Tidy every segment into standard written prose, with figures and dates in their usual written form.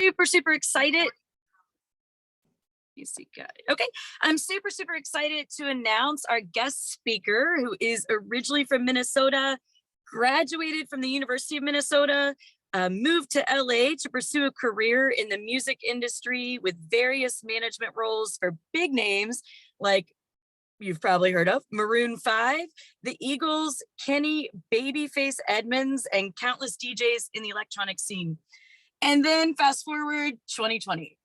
super excited. Okay, I'm super excited to announce our guest speaker, who is originally from Minnesota, graduated from the University of Minnesota, moved to LA to pursue a career in the music industry with various management roles for big names like you've probably heard of Maroon 5, the Eagles, Kenny Babyface Edmonds, and countless DJs in the electronic scene. And then fast forward 2020,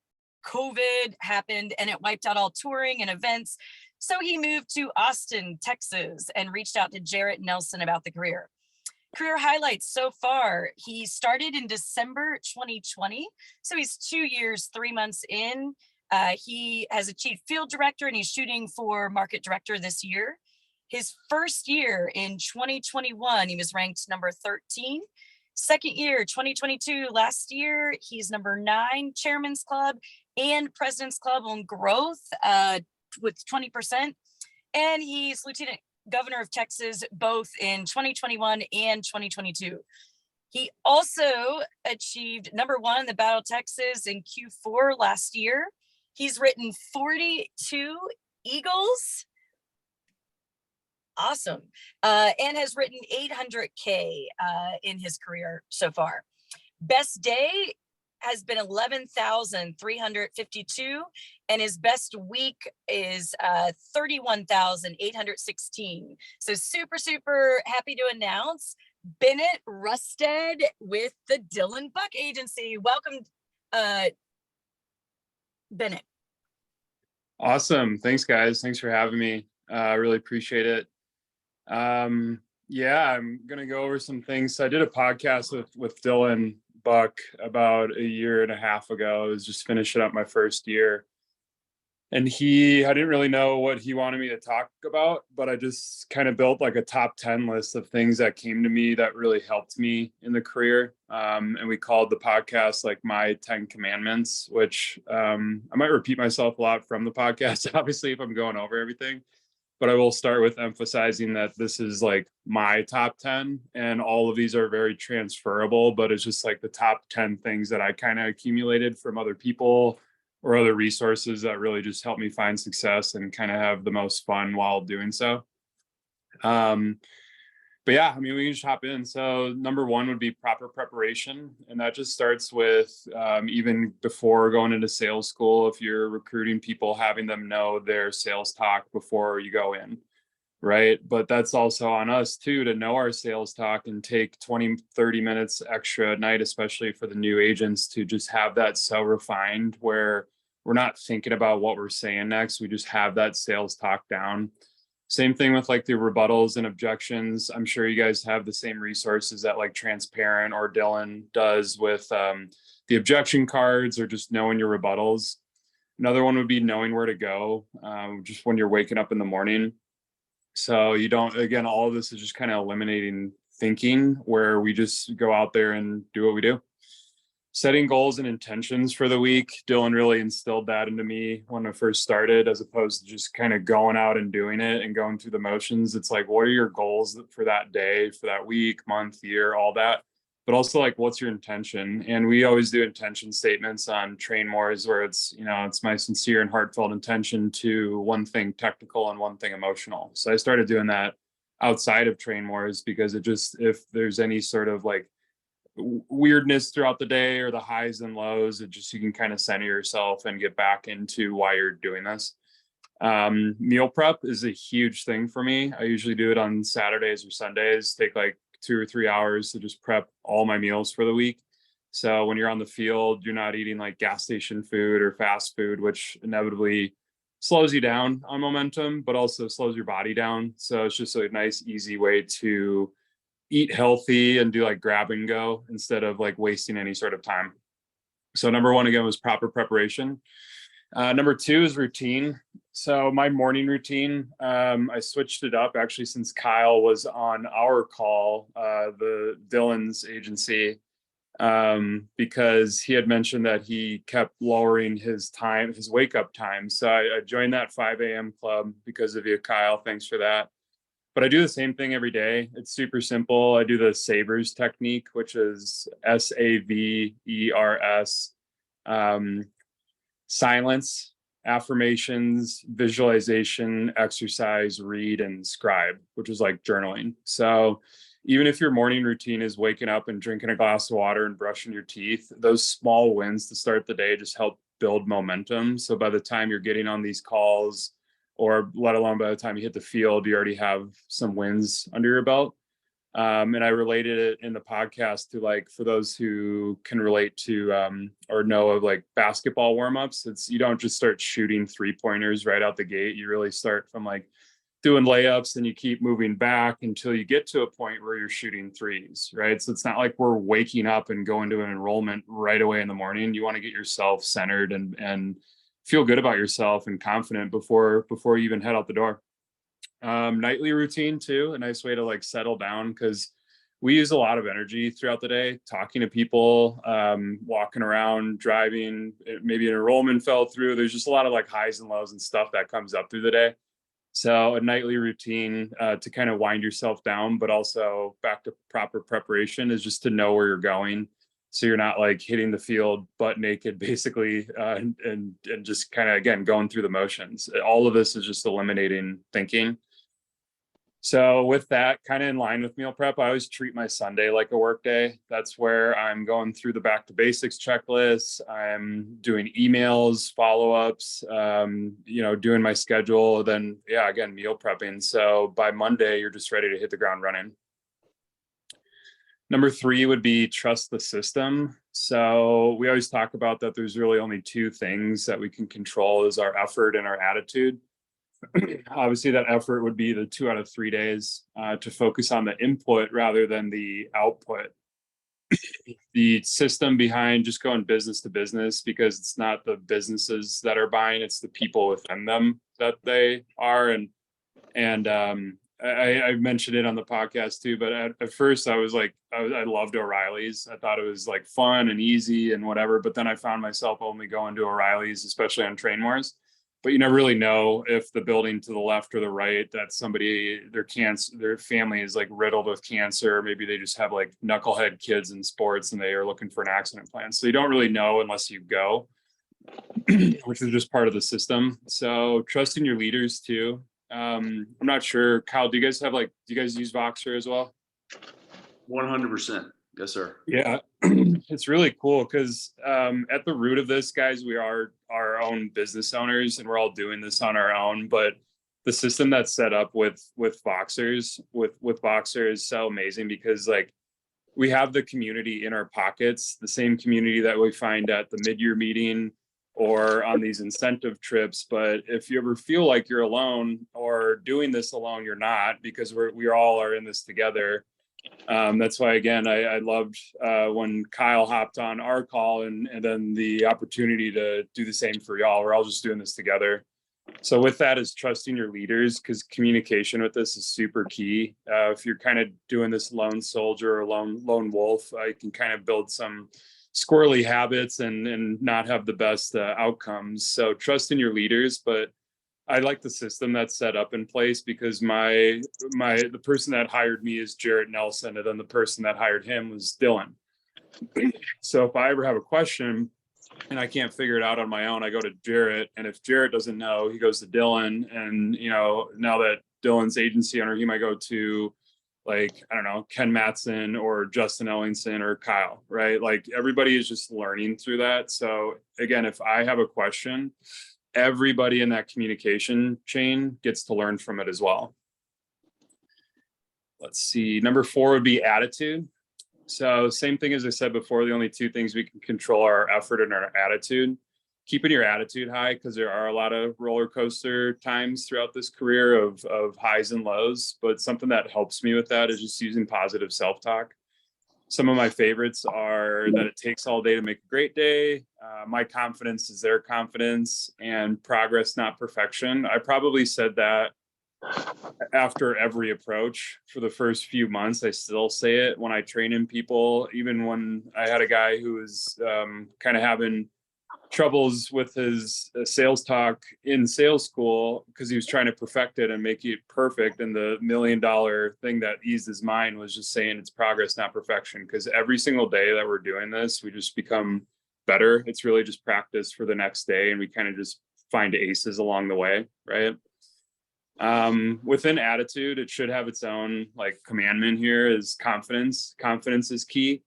COVID happened and it wiped out all touring and events. So he moved to Austin, Texas, and reached out to Jarrett Nelson about the career. Career highlights so far: he started in December 2020, so he's 2 years, 3 months in. He has achieved field director and he's shooting for market director this year. His first year in 2021, he was ranked number 13. Second year, 2022, last year, he's number 9, Chairman's Club and President's Club on growth with 20%. And he's Lieutenant Governor of Texas, both in 2021 and 2022. He also achieved number 1 in the Battle of Texas in Q4 last year. He's written 42 Eagles. Awesome. And has written 800K in his career so far. Best day has been 11,352, and his best week is 31,816. So super happy to announce Bennett Rastad with the Dylan Buck Agency. Welcome, Bennett. Awesome. Thanks, guys. Thanks for having me. I really appreciate it. Yeah, I'm going to go over some things. So I did a podcast with Dylan Buck about a year and a half ago. I was just finishing up my first year. And I didn't really know what he wanted me to talk about, but I just kind of built like a top 10 list of things that came to me that really helped me in the career. And we called the podcast like My 10 Commandments, which I might repeat myself a lot from the podcast, obviously, if I'm going over everything. But I will start with emphasizing that this is like my top 10 and all of these are very transferable, but it's just like the top 10 things that I kind of accumulated from other people or other resources that really just help me find success and kind of have the most fun while doing so. But yeah, I mean, we can just hop in. So number 1 would be proper preparation. And that just starts with even before going into sales school, if you're recruiting people, having them know their sales talk before you go in, right? But that's also on us too, to know our sales talk and take 20, 30 minutes extra at night, especially for the new agents, to just have that so refined where we're not thinking about what we're saying next. We just have that sales talk down. Same thing with like the rebuttals and objections. I'm sure you guys have the same resources that like Transparent or Dylan does with the objection cards or just knowing your rebuttals. Another one would be knowing where to go just when you're waking up in the morning. So you don't, again, all of this is just kind of eliminating thinking where we just go out there and do what we do. Setting goals and intentions for the week. Dylan really instilled that into me when I first started, as opposed to just kind of going out and doing it and going through the motions. It's like, what are your goals for that day, for that week, month, year, all that? But also like, what's your intention? And we always do intention statements on Train Mores where it's, it's my sincere and heartfelt intention to one thing technical and one thing emotional. So I started doing that outside of Train Mores because it just, if there's any sort of like weirdness throughout the day or the highs and lows, it just, you can kind of center yourself and get back into why you're doing this. Meal prep is a huge thing for me. I usually do it on Saturdays or Sundays, take like 2 or 3 hours to just prep all my meals for the week. So when you're on the field, you're not eating like gas station food or fast food, which inevitably slows you down on momentum, but also slows your body down. So it's just a nice, easy way to eat healthy and do like grab and go instead of like wasting any sort of time. So number 1, again, was proper preparation. Number 2 is routine. So my morning routine, I switched it up actually since Kyle was on our call, the Dylan's agency, because he had mentioned that he kept lowering his time, his wake up time. So I joined that 5 a.m. club because of you, Kyle. Thanks for that. But I do the same thing every day. It's super simple. I do the SAVERS technique, which is SAVERS. Silence, affirmations, visualization, exercise, read, and scribe, which is like journaling. So even if your morning routine is waking up and drinking a glass of water and brushing your teeth, those small wins to start the day just help build momentum. So by the time you're getting on these calls, or let alone by the time you hit the field, you already have some wins under your belt. And I related it in the podcast to, like, for those who can relate to or know of like basketball warmups, it's, you don't just start shooting 3-pointers right out the gate. You really start from like doing layups and you keep moving back until you get to a point where you're shooting threes, right? So it's not like we're waking up and going to an enrollment right away in the morning. You want to get yourself centered and feel good about yourself and confident before you even head out the door. Nightly routine too, a nice way to like settle down, because we use a lot of energy throughout the day, talking to people, walking around, driving. Maybe an enrollment fell through. There's just a lot of like highs and lows and stuff that comes up through the day. So a nightly routine to kind of wind yourself down, but also back to proper preparation, is just to know where you're going. So you're not like hitting the field butt naked, basically, and just kind of, again, going through the motions. All of this is just eliminating thinking. So with that, kind of in line with meal prep, I always treat my Sunday like a work day. That's where I'm going through the back to basics checklist. I'm doing emails, follow-ups, doing my schedule. Then, yeah, again, meal prepping. So by Monday, you're just ready to hit the ground running. Number 3 would be trust the system. So we always talk about that there's really only 2 things that we can control, is our effort and our attitude. Obviously, that effort would be the 2 out of 3 days to focus on the input rather than the output. The system behind just going business to business, because it's not the businesses that are buying, it's the people within them that they are. And I mentioned it on the podcast too, but at first I was like, I loved O'Reilly's. I thought it was like fun and easy and whatever. But then I found myself only going to O'Reilly's, especially on train wars. But you never really know if the building to the left or the right, that somebody, their family is like riddled with cancer. Maybe they just have like knucklehead kids in sports and they are looking for an accident plan. So you don't really know unless you go, which is just part of the system. So trusting your leaders too. I'm not sure, Kyle, do you guys use Voxer as well? 100%. Yes, sir. Yeah, it's really cool because at the root of this, guys, we are our own business owners and we're all doing this on our own. But the system that's set up with Voxer is so amazing, because like we have the community in our pockets, the same community that we find at the mid-year meeting or on these incentive trips. But if you ever feel like you're alone or doing this alone, you're not, because we all are in this together. That's why, again, I loved when Kyle hopped on our call and then the opportunity to do the same for y'all. We're all just doing this together. So with that is trusting your leaders, because communication with this is super key. If you're kind of doing this lone soldier or lone wolf, you can kind of build some squirrely habits and not have the best outcomes. So trust in your leaders. But I like the system that's set up in place, because the person that hired me is Jarrett Nelson, and then the person that hired him was Dylan. So if I ever have a question and I can't figure it out on my own, I go to Jarrett, and if Jarrett doesn't know, he goes to Dylan. And now that Dylan's agency owner, he might go to, like, I don't know, Ken Mattson or Justin Ellingson or Kyle, right? Like everybody is just learning through that. So again, if I have a question, everybody in that communication chain gets to learn from it as well. Let's see. Number 4 would be attitude. So same thing as I said before, the only 2 things we can control are our effort and our attitude. Keeping your attitude high, because there are a lot of roller coaster times throughout this career of highs and lows. But something that helps me with that is just using positive self-talk. Some of my favorites are that it takes all day to make a great day. My confidence is their confidence, and progress, not perfection. I probably said that after every approach for the first few months. I still say it when I train in people, even when I had a guy who was kind of having troubles with his sales talk in sales school because he was trying to perfect it and make it perfect. And the $1 million thing that eased his mind was just saying it's progress, not perfection. Because every single day that we're doing this, we just become better. It's really just practice for the next day, and we kind of just find aces along the way, right? Within attitude, it should have its own like commandment here is confidence. Confidence is key.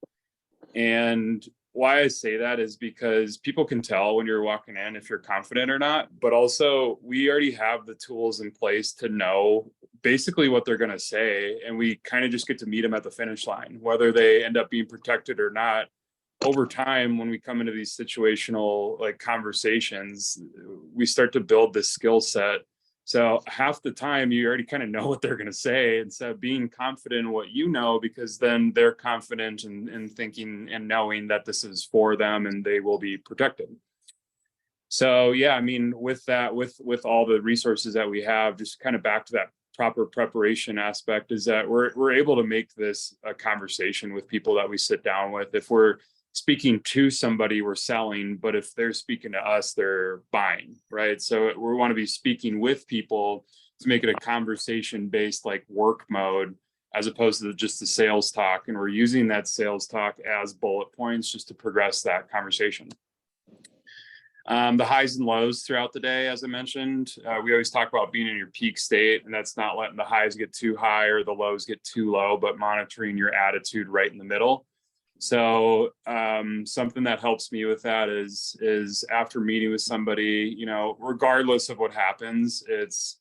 And why I say that is because people can tell when you're walking in if you're confident or not, but also we already have the tools in place to know basically what they're going to say. And we kind of just get to meet them at the finish line, whether they end up being protected or not. Over time, when we come into these situational like conversations, we start to build this skill set. So half the time you already kind of know what they're going to say instead of being confident in what you know, because then they're confident in thinking and knowing that this is for them and they will be protected. So yeah, I mean, with that, with all the resources that we have, just kind of back to that proper preparation aspect, is that we're able to make this a conversation with people that we sit down with. If we're speaking to somebody, we're selling, but if they're speaking to us, they're buying, right? So we want to be speaking with people to make it a conversation based like work mode, as opposed to just the sales talk. And we're using that sales talk as bullet points just to progress that conversation. The highs and lows throughout the day, as I mentioned, we always talk about being in your peak state, and that's not letting the highs get too high or the lows get too low, but monitoring your attitude right in the middle. So something that helps me with that is after meeting with somebody, you know, regardless of what happens, it's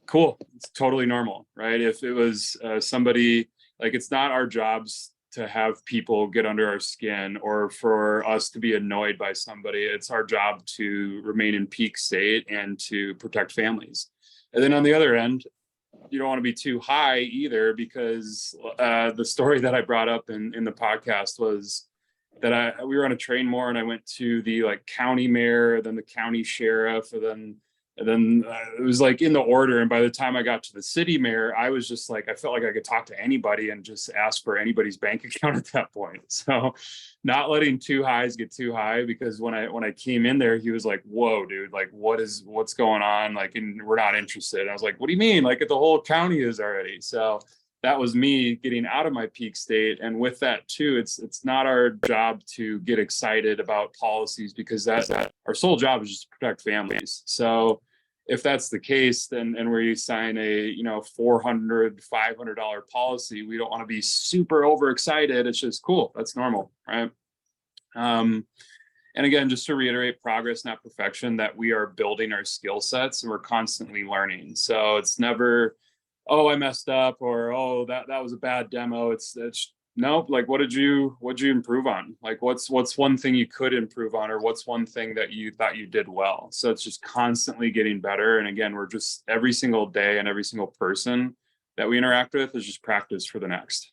cool. It's totally normal, right? If it was somebody, like, it's not our jobs to have people get under our skin or for us to be annoyed by somebody. It's our job to remain in peak state and to protect families. And then on the other end, you don't want to be too high either, because the story that I brought up in the podcast was that we were on a train more, and I went to the like county mayor, then the county sheriff, and then it was like in the order. And by the time I got to the city mayor, I was just like, I felt like I could talk to anybody and just ask for anybody's bank account at that point. So not letting two highs get too high, because when I came in there, he was like, whoa, dude, like what's going on? Like, and we're not interested. And I was like, what do you mean? Like, the whole county is already. So that was me getting out of my peak state. And with that too, it's not our job to get excited about policies, because that our sole job is just to protect families. So if that's the case, then, and where you sign a, you know, $400, $500 policy, we don't want to be super overexcited. It's just cool. That's normal, right? And again, just to reiterate, progress, not perfection, that we are building our skill sets and we're constantly learning. So it's never, oh, I messed up, or oh, that was a bad demo. It's nope. Like, what'd you improve on? Like, what's one thing you could improve on, or what's one thing that you thought you did well? So it's just constantly getting better. And again, we're just every single day and every single person that we interact with is just practice for the next.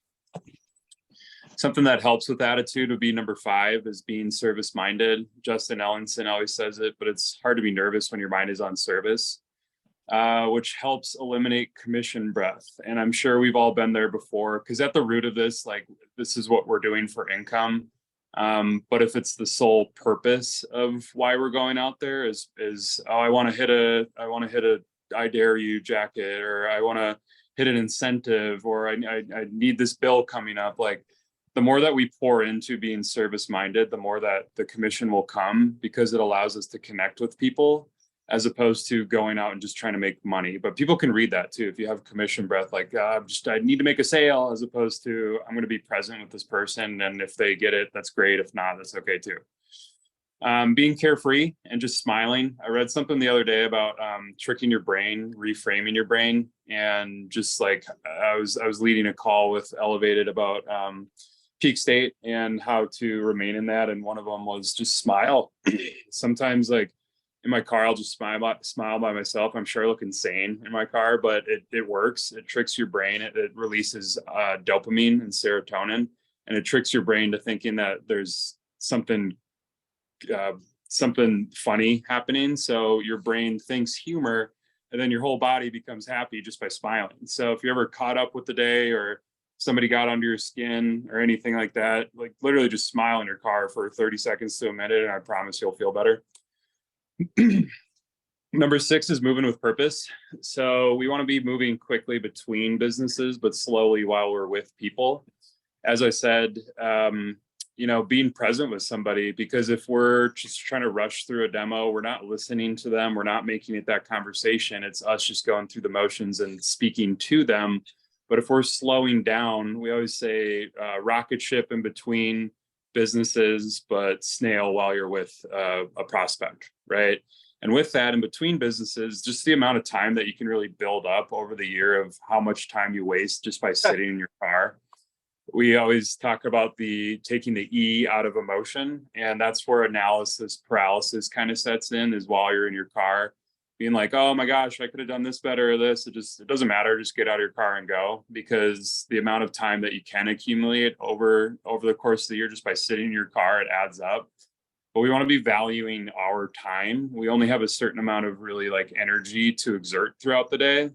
Something that helps with attitude would be number 5, is being service minded. Justin Ellenson always says it, but it's hard to be nervous when your mind is on service. Which helps eliminate commission breath. And I'm sure we've all been there before, because at the root of this, like, this is what we're doing for income. But if it's the sole purpose of why we're going out there is oh, I want to hit a I dare you jacket, or I want to hit an incentive, or I need this bill coming up. Like, the more that we pour into being service minded, the more that the commission will come, because it allows us to connect with people, as opposed to going out and just trying to make money. But people can read that too. If you have commission breath, like, I need to make a sale, as opposed to I'm going to be present with this person. And if they get it, that's great. If not, that's okay too. Being carefree and just smiling. I read something the other day about tricking your brain, reframing your brain. And just like, I was leading a call with Elevated about peak state and how to remain in that. And one of them was just smile. Sometimes, like, in my car, I'll just smile by myself. I'm sure I look insane in my car, but it works. It tricks your brain. It releases dopamine and serotonin, and it tricks your brain to thinking that there's something funny happening. So your brain thinks humor, and then your whole body becomes happy just by smiling. So if you're ever caught up with the day, or somebody got under your skin or anything like that, like, literally just smile in your car for 30 seconds to a minute, and I promise you'll feel better. Number 6 is moving with purpose. So we want to be moving quickly between businesses, but slowly while we're with people. As I said, being present with somebody, because if we're just trying to rush through a demo, we're not listening to them, we're not making it that conversation. It's us just going through the motions and speaking to them. But if we're slowing down, we always say rocket ship in between businesses, but snail while you're with a prospect, right? And with that, in between businesses, just the amount of time that you can really build up over the year of how much time you waste just by sitting in your car. We always talk about taking the E out of emotion, and that's where analysis paralysis kind of sets in, is while you're in your car being like, oh my gosh, I could have done this better or this. It doesn't matter. Just get out of your car and go, because the amount of time that you can accumulate over the course of the year just by sitting in your car, it adds up. But we want to be valuing our time. We only have a certain amount of really like energy to exert throughout the day.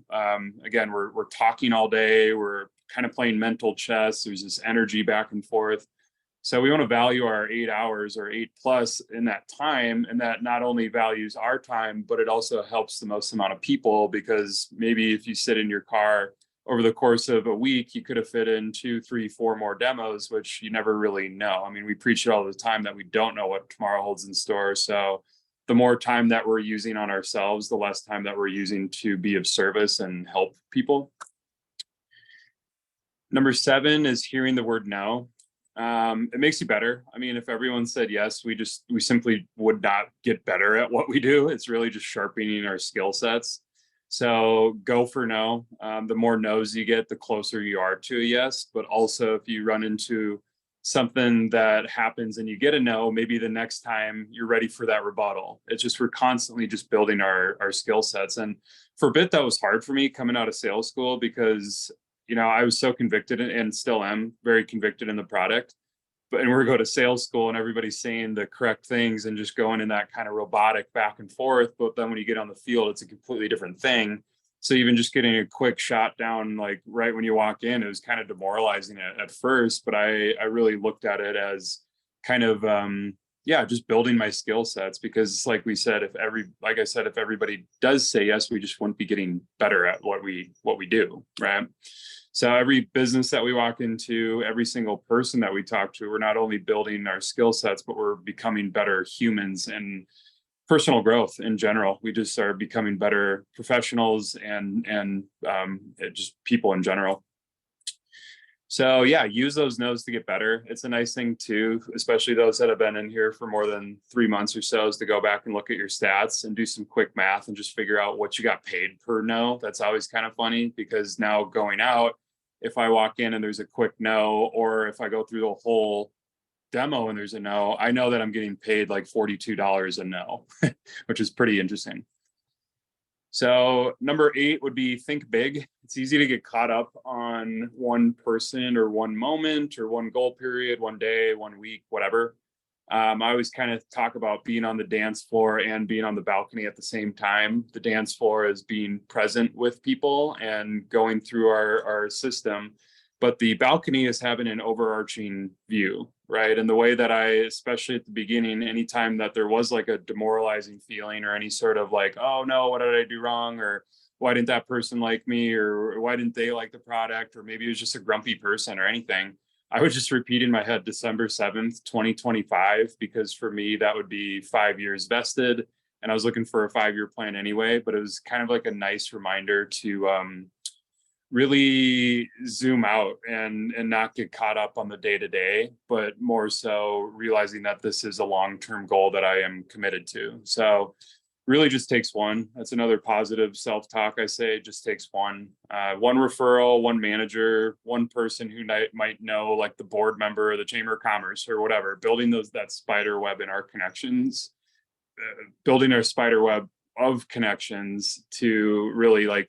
Again, we're talking all day. We're kind of playing mental chess. There's this energy back and forth. So we want to value our 8 hours or 8+ in that time. And that not only values our time, but it also helps the most amount of people, because maybe if you sit in your car over the course of a week, you could have fit in 2, 3, 4 more demos, which you never really know. I mean, we preach it all the time that we don't know what tomorrow holds in store. So the more time that we're using on ourselves, the less time that we're using to be of service and help people. Number 7 is hearing the word no. It makes you better. I mean, if everyone said yes, we simply would not get better at what we do. It's really just sharpening our skill sets. So go for no. The more no's you get, the closer you are to a yes. But also, if you run into something that happens and you get a no, maybe the next time you're ready for that rebuttal. It's just, we're constantly just building our skill sets. And for a bit, that was hard for me coming out of sales school, because I was so convicted, and still am very convicted in the product. And we're going to sales school and everybody's saying the correct things and just going in that kind of robotic back and forth. But then when you get on the field, it's a completely different thing. So even just getting a quick shot down, like right when you walk in, it was kind of demoralizing at first. But I really looked at it as kind of, just building my skill sets, because like we said, if everybody does say yes, we just wouldn't be getting better at what we do, right? So every business that we walk into, every single person that we talk to, we're not only building our skill sets, but we're becoming better humans, and personal growth in general. We just are becoming better professionals and just people in general. So yeah, use those no's to get better. It's a nice thing too, especially those that have been in here for more than 3 months or so, is to go back and look at your stats and do some quick math and just figure out what you got paid per no. That's always kind of funny, because now going out, if I walk in and there's a quick no, or if I go through the whole demo and there's a no, I know that I'm getting paid like $42 a no, which is pretty interesting. So number 8 would be think big. It's easy to get caught up on one person or one moment or one goal period, one day, 1 week, whatever. I always kind of talk about being on the dance floor and being on the balcony at the same time. The dance floor is being present with people and going through our system, but the balcony is having an overarching view, right? And the way that especially at the beginning, anytime that there was like a demoralizing feeling or any sort of like, oh no, what did I do wrong? Or why didn't that person like me? Or why didn't they like the product? Or maybe it was just a grumpy person or anything. I would just repeat in my head December 7th, 2025, because for me, that would be 5 years vested. And I was looking for a 5-year plan anyway, but it was kind of like a nice reminder to really zoom out and not get caught up on the day-to-day, but more so realizing that this is a long-term goal that I am committed to. So really just takes one. That's another positive self-talk. I say it just takes one referral, one manager, one person who might know, like the board member or the Chamber of Commerce or whatever, building that spider web in our connections, building our spider web of connections to really like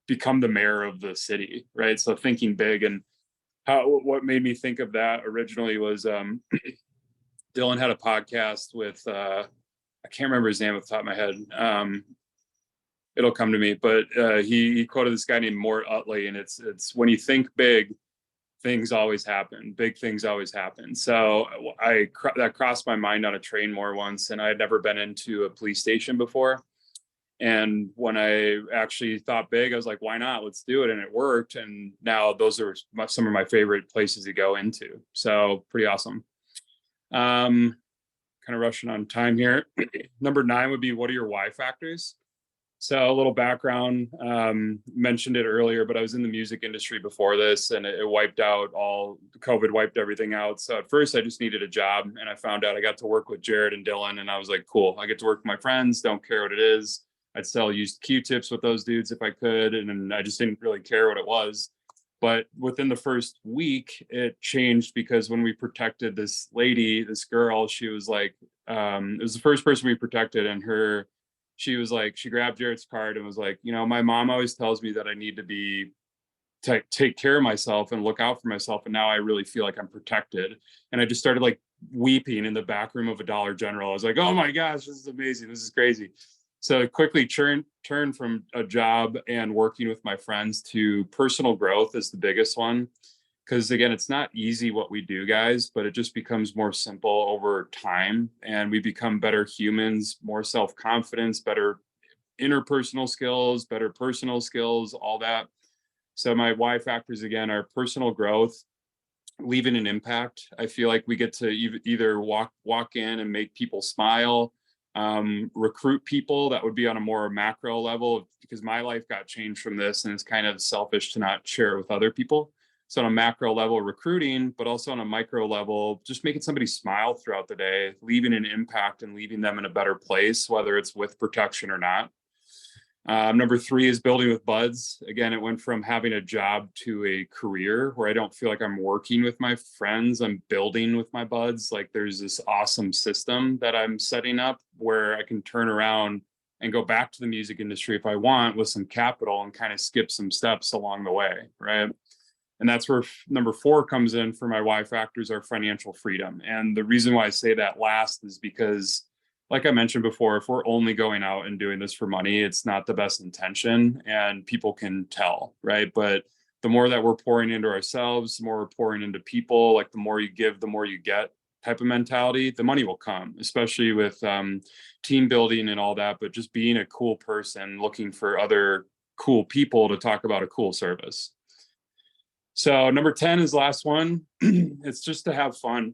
become the mayor of the city, right? So thinking big. And what made me think of that originally was Dylan had a podcast with I can't remember his name off the top of my head. It'll come to me, but he quoted this guy named Mort Utley, and it's when you think big, things always happen. Big things always happen. So that crossed my mind on a train more once, and I had never been into a police station before. And when I actually thought big, I was like, why not? Let's do it. And it worked. And now those are some of my favorite places to go into. So pretty awesome. Kind of rushing on time here. Number 9 would be, what are your why factors? So a little background, mentioned it earlier, but I was in the music industry before this, and it wiped out COVID wiped everything out. So at first I just needed a job, and I found out I got to work with Jared and Dylan, and I was like, cool, I get to work with my friends, don't care what it is. I'd sell used Q-tips with those dudes if I could, and I just didn't really care what it was. But within the first week, it changed, because when we protected this lady, this girl, she was like, it was the first person we protected, and she was like, she grabbed Jared's card and was like, my mom always tells me that I need to take care of myself and look out for myself. And now I really feel like I'm protected. And I just started like weeping in the back room of a Dollar General. I was like, oh my gosh, this is amazing. This is crazy. So I quickly turned from a job and working with my friends to personal growth is the biggest one. Because again, it's not easy what we do, guys, but it just becomes more simple over time, and we become better humans, more self-confidence, better interpersonal skills, better personal skills, all that. So my why factors again are personal growth, leaving an impact. I feel like we get to either walk in and make people smile, recruit people. That would be on a more macro level, because my life got changed from this, and it's kind of selfish to not share it with other people. So on a macro level, recruiting, but also on a micro level, just making somebody smile throughout the day, leaving an impact and leaving them in a better place, whether it's with protection or not. Number 3 is building with buds. Again, it went from having a job to a career where I don't feel like I'm working with my friends. I'm building with my buds. Like, there's this awesome system that I'm setting up where I can turn around and go back to the music industry if I want, with some capital, and kind of skip some steps along the way, right? And that's where number 4 comes in for my why factors, are financial freedom. And the reason why I say that last is because, like I mentioned before, if we're only going out and doing this for money, it's not the best intention, and people can tell, right? But the more that we're pouring into ourselves, the more we're pouring into people, like the more you give, the more you get type of mentality, the money will come, especially with team building and all that. But just being a cool person, looking for other cool people to talk about a cool service. So number 10 is the last one. It's just to have fun.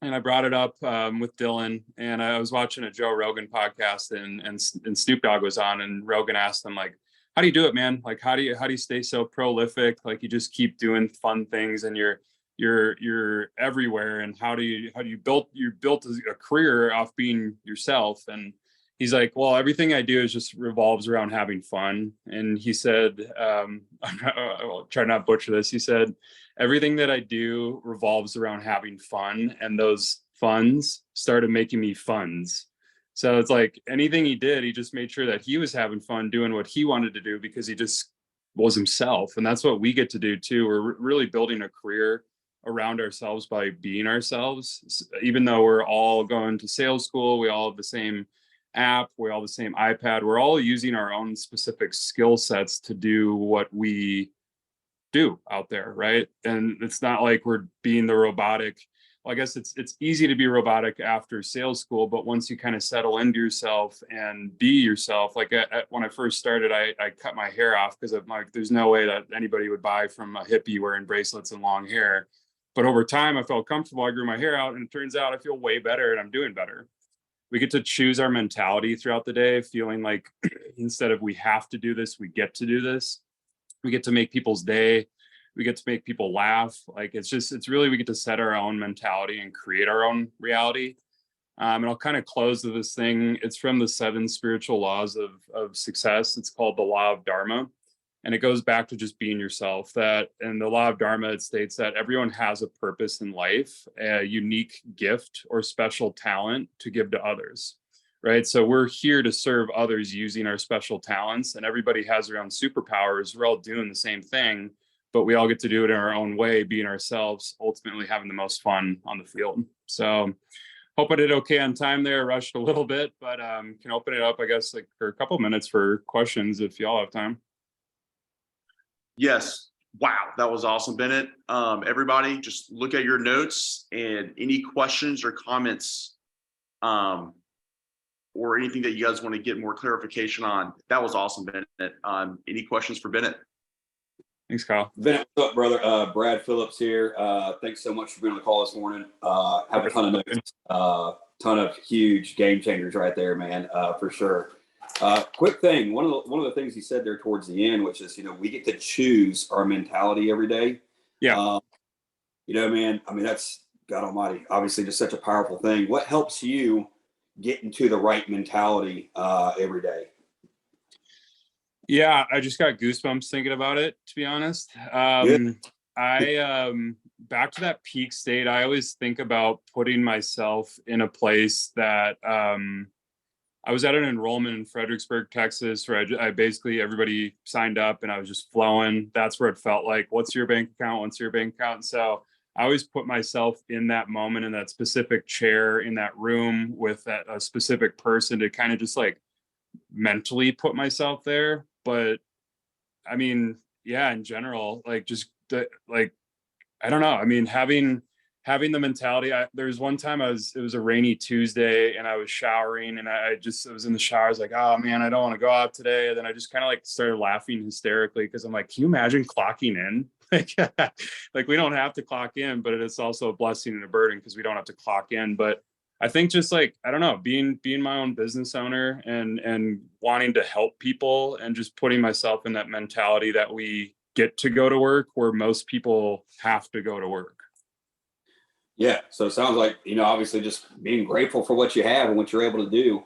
And I brought it up with Dylan, and I was watching a Joe Rogan podcast, and Snoop Dogg was on, and Rogan asked him, like, how do you do it, man? Like, how do you stay so prolific? Like, you just keep doing fun things, and you're everywhere. And how do you built a career off being yourself? And he's like, well, everything I do is just revolves around having fun. And he said, I'll try not to butcher this. He said, everything that I do revolves around having fun, and those funds started making me funds. So it's like anything he did, he just made sure that he was having fun doing what he wanted to do, because he just was himself. And that's what we get to do too. We're really building a career around ourselves by being ourselves. Even though we're all going to sales school, we all have the same app, we all have the same iPad, we're all using our own specific skill sets to do what we do out there, right? And it's not like we're being the robotic. Well, I guess it's easy to be robotic after sales school, but once you kind of settle into yourself and be yourself, like when I first started, I cut my hair off because I'm like, there's no way that anybody would buy from a hippie wearing bracelets and long hair. But over time, I felt comfortable. I grew my hair out, and it turns out I feel way better, and I'm doing better. We get to choose our mentality throughout the day, feeling like instead of we have to do this, we get to do this. We get to make people's day. We get to make people laugh. Like, it's really, we get to set our own mentality and create our own reality. And I'll kind of close with this thing. It's from the 7 spiritual laws of success. It's called the law of Dharma. And it goes back to just being yourself. That in the law of Dharma, it states that everyone has a purpose in life, a unique gift or special talent to give to others, right? So we're here to serve others using our special talents, and everybody has their own superpowers. We're all doing the same thing, but we all get to do it in our own way, being ourselves, ultimately having the most fun on the field. So hope I did okay on time there. Rushed a little bit, but can open it up, I guess, like for a couple minutes for questions if y'all have time. Yes. Wow, that was awesome, Bennett. Everybody, just look at your notes, and any questions or comments, or anything that you guys want to get more clarification on. That was awesome, Bennett. Any questions for Bennett? Thanks, Kyle. Bennett, what's up, brother? Brad Phillips here. Thanks so much for being on the call this morning. Have a ton of notes, ton of huge game changers right there, man, for sure. Quick thing, one of the things he said there towards the end, which is, we get to choose our mentality every day. Yeah. Man, I mean, that's God Almighty, obviously just such a powerful thing. What helps you get into the right mentality every day? Yeah, I just got goosebumps thinking about it, to be honest. I back to that peak state, I always think about putting myself in a place that I was at an enrollment in Fredericksburg, Texas, where I basically everybody signed up and I was just flowing. That's where it felt like, what's your bank account? What's your bank account? And so I always put myself in that moment, in that specific chair, in that room with a specific person to kind of just like mentally put myself there. But I mean, yeah, in general, like just like, I don't know. I mean, having the mentality, there's one time it was a rainy Tuesday and I was showering and I was in the shower. I was like, oh man, I don't want to go out today. And then I just kind of like started laughing hysterically because I'm like, can you imagine clocking in? Like we don't have to clock in, but it's also a blessing and a burden because we don't have to clock in. But I think just like, I don't know, being my own business owner and wanting to help people and just putting myself in that mentality that we get to go to work where most people have to go to work. Yeah. So it sounds like, obviously just being grateful for what you have and what you're able to do.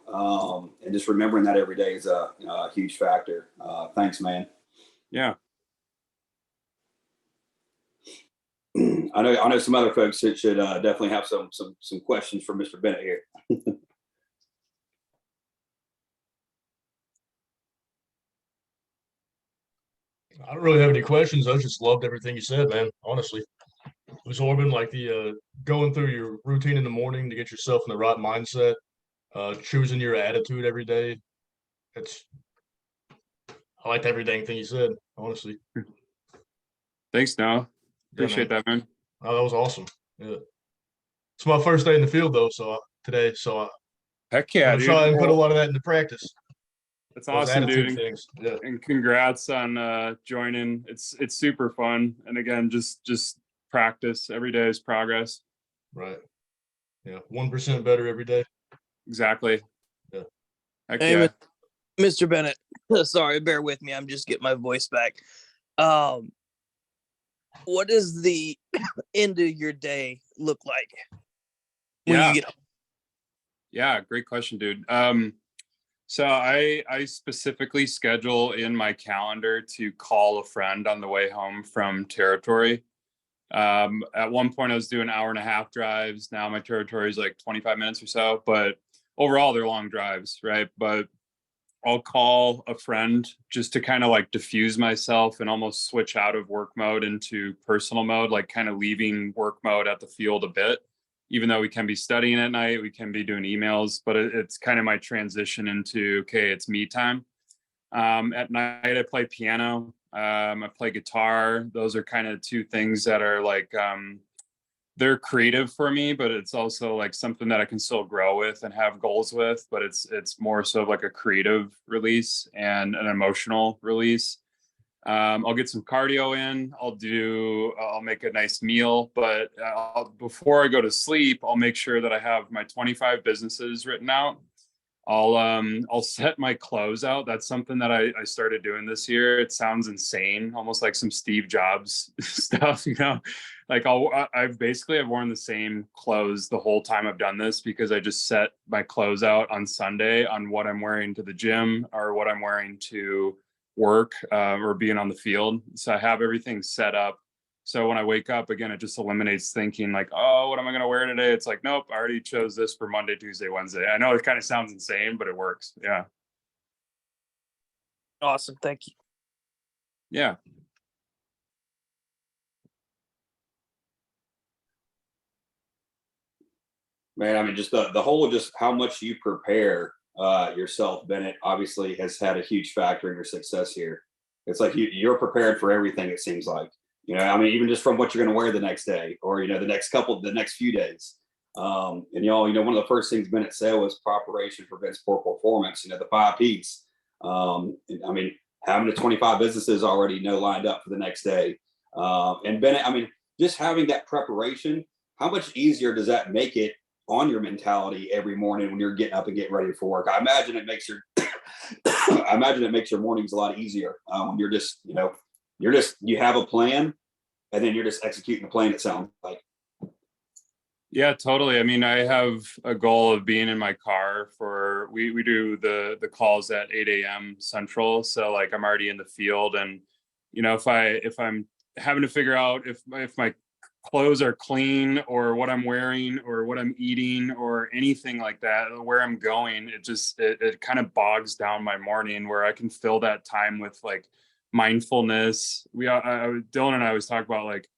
And just remembering that every day is a huge factor. Thanks, man. Yeah. I know some other folks that should definitely have some questions for Mr. Bennett here. I don't really have any questions. I just loved everything you said, man. Honestly, absorbing like the going through your routine in the morning to get yourself in the right mindset, choosing your attitude every day. I liked every dang thing you said. Honestly, Thanks, Noah. Appreciate that, man. Oh, that was awesome. Yeah, it's my first day in the field though, today. Heck yeah, I'm dude. trying to put a lot of that into practice. That's awesome, dude. Things. Yeah. And congrats on joining. It's super fun. And again, just practice. Every day is progress. Right. Yeah. 1% better every day. Exactly. Yeah. Heck hey, yeah. Mr. Bennett. Sorry, bear with me. I'm just getting my voice back. What does the end of your day look like when you get home? Yeah, great question, dude. So I specifically schedule in my calendar to call a friend on the way home from territory. At one point I was doing 1.5-hour drives. Now my territory is like 25 minutes or so, but overall they're long drives, right? But I'll call a friend just to kind of like diffuse myself and almost switch out of work mode into personal mode, like kind of leaving work mode at the field a bit. Even though we can be studying at night, we can be doing emails, but it's kind of my transition into, okay, it's me time. At night, I play piano. I play guitar. Those are kind of two things that are like, they're creative for me, but it's also like something that I can still grow with and have goals with, but it's more so like a creative release and an emotional release. I'll get some cardio in. I'll make a nice meal, but before I go to sleep, I'll make sure that I have my 25 businesses written out. I'll set my clothes out. That's something that I started doing this year. It sounds insane, almost like some Steve Jobs stuff, like I've worn the same clothes the whole time I've done this because I just set my clothes out on Sunday on what I'm wearing to the gym or what I'm wearing to work or being on the field. So I have everything set up. So when I wake up, again, it just eliminates thinking like, oh, what am I going to wear today? It's like, nope, I already chose this for Monday, Tuesday, Wednesday. I know it kind of sounds insane, but it works. Yeah. Awesome. Thank you. Yeah. Man, I mean, just the whole of just how much you prepare yourself, Bennett, obviously has had a huge factor in your success here. It's like you're prepared for everything, it seems like. I mean, even just from what you're going to wear the next day or, the next few days. And, one of the first things Bennett said was preparation prevents poor performance, the 5 Ps. I mean, having the 25 businesses already lined up for the next day. And Bennett, I mean, just having that preparation, how much easier does that make it on your mentality every morning when you're getting up and getting ready for work? I imagine it makes your I imagine it makes your mornings a lot easier. You're just, you have a plan and then you're just executing the plan, it sounds like. Yeah, totally. I mean, I have a goal of being in my car for, we do the calls at 8 a.m. Central. So like I'm already in the field, and, if I'm having to figure out if my clothes are clean or what I'm wearing or what I'm eating or anything like that, where I'm going, it kind of bogs down my morning, where I can fill that time with like mindfulness. Dylan and I always talk about like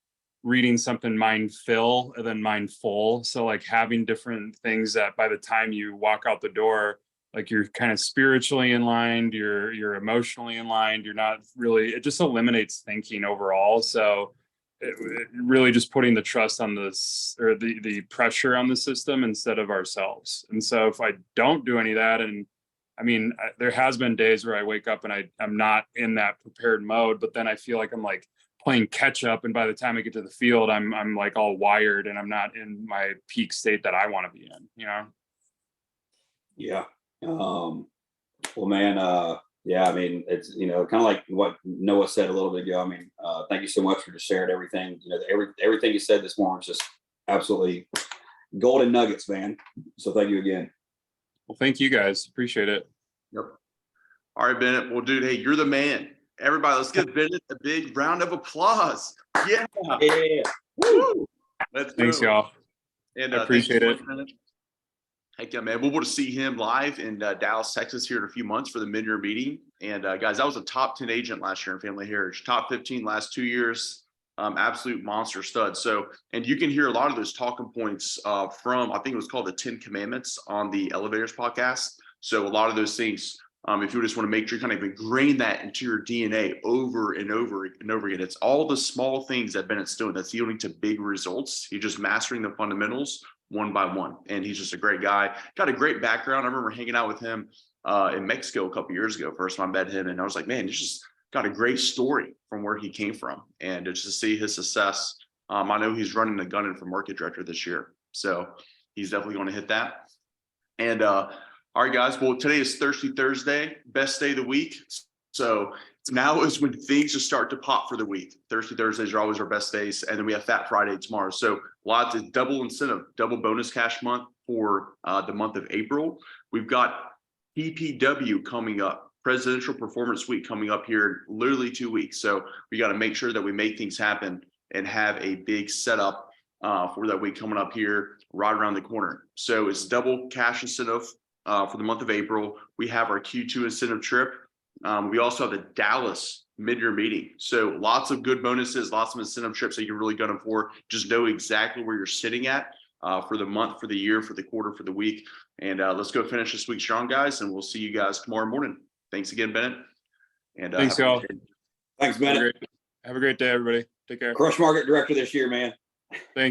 reading something mind fill and then mindful. So like having different things that by the time you walk out the door, like you're kind of spiritually in line, you're emotionally in line, you're not really, it just eliminates thinking overall. So it really just putting the trust on this, or the pressure on the system instead of ourselves. And so if I don't do any of that, and I mean, there has been days where I wake up and I'm not in that prepared mode, but then I feel like I'm like playing catch up. And by the time I get to the field, I'm like all wired and I'm not in my peak state that I want to be in, Yeah. Well, man, yeah, I mean, it's, kind of like what Noah said a little bit ago. I mean, thank you so much for just sharing everything. Everything you said this morning is just absolutely golden nuggets, man. So thank you again. Well, thank you guys. Appreciate it. Yep. All right, Bennett. Well, dude, hey, you're the man. Everybody, let's give Bennett a big round of applause. Yeah. Yeah. Woo. Let's Thanks, go. y'all. And I appreciate it. Heck yeah, man. We'll see him live in Dallas, Texas here in a few months for the mid-year meeting. And guys, I was a top 10 agent last year in Family Heritage, top 15 last 2 years, absolute monster stud. So, and you can hear a lot of those talking points from, I think it was called the 10 Commandments on the Elevators podcast. So a lot of those things, if you just want to make sure you kind of ingrain that into your DNA over and over and over again, it's all the small things that Bennett's doing that's yielding to big results. He's just mastering the fundamentals one by one. And he's just a great guy. Got a great background. I remember hanging out with him in Mexico a couple years ago. First time I met him, and I was like, man, he's just got a great story from where he came from. And just to see his success, I know he's running the gunning for market director this year. So he's definitely going to hit that. And all right, guys. Well, today is Thirsty Thursday, best day of the week. So now is when things just start to pop for the week. Thirsty Thursdays are always our best days. And then we have Fat Friday tomorrow. So lots of double incentive, double bonus cash month for the month of April. We've got PPW coming up, Presidential Performance Week coming up here in literally 2 weeks. So we got to make sure that we make things happen and have a big setup for that week coming up here right around the corner. So it's double cash incentive for the month of April. We have our Q2 incentive trip. We also have the Dallas mid-year meeting. So lots of good bonuses, lots of incentive trips that you're really gunning for. Just know exactly where you're sitting at for the month, for the year, for the quarter, for the week. And let's go finish this week strong, guys. And we'll see you guys tomorrow morning. Thanks again, Bennett. And Thanks, y'all. Thanks, Bennett. Have a great day, everybody. Take care. Crush market director this year, man. Thanks.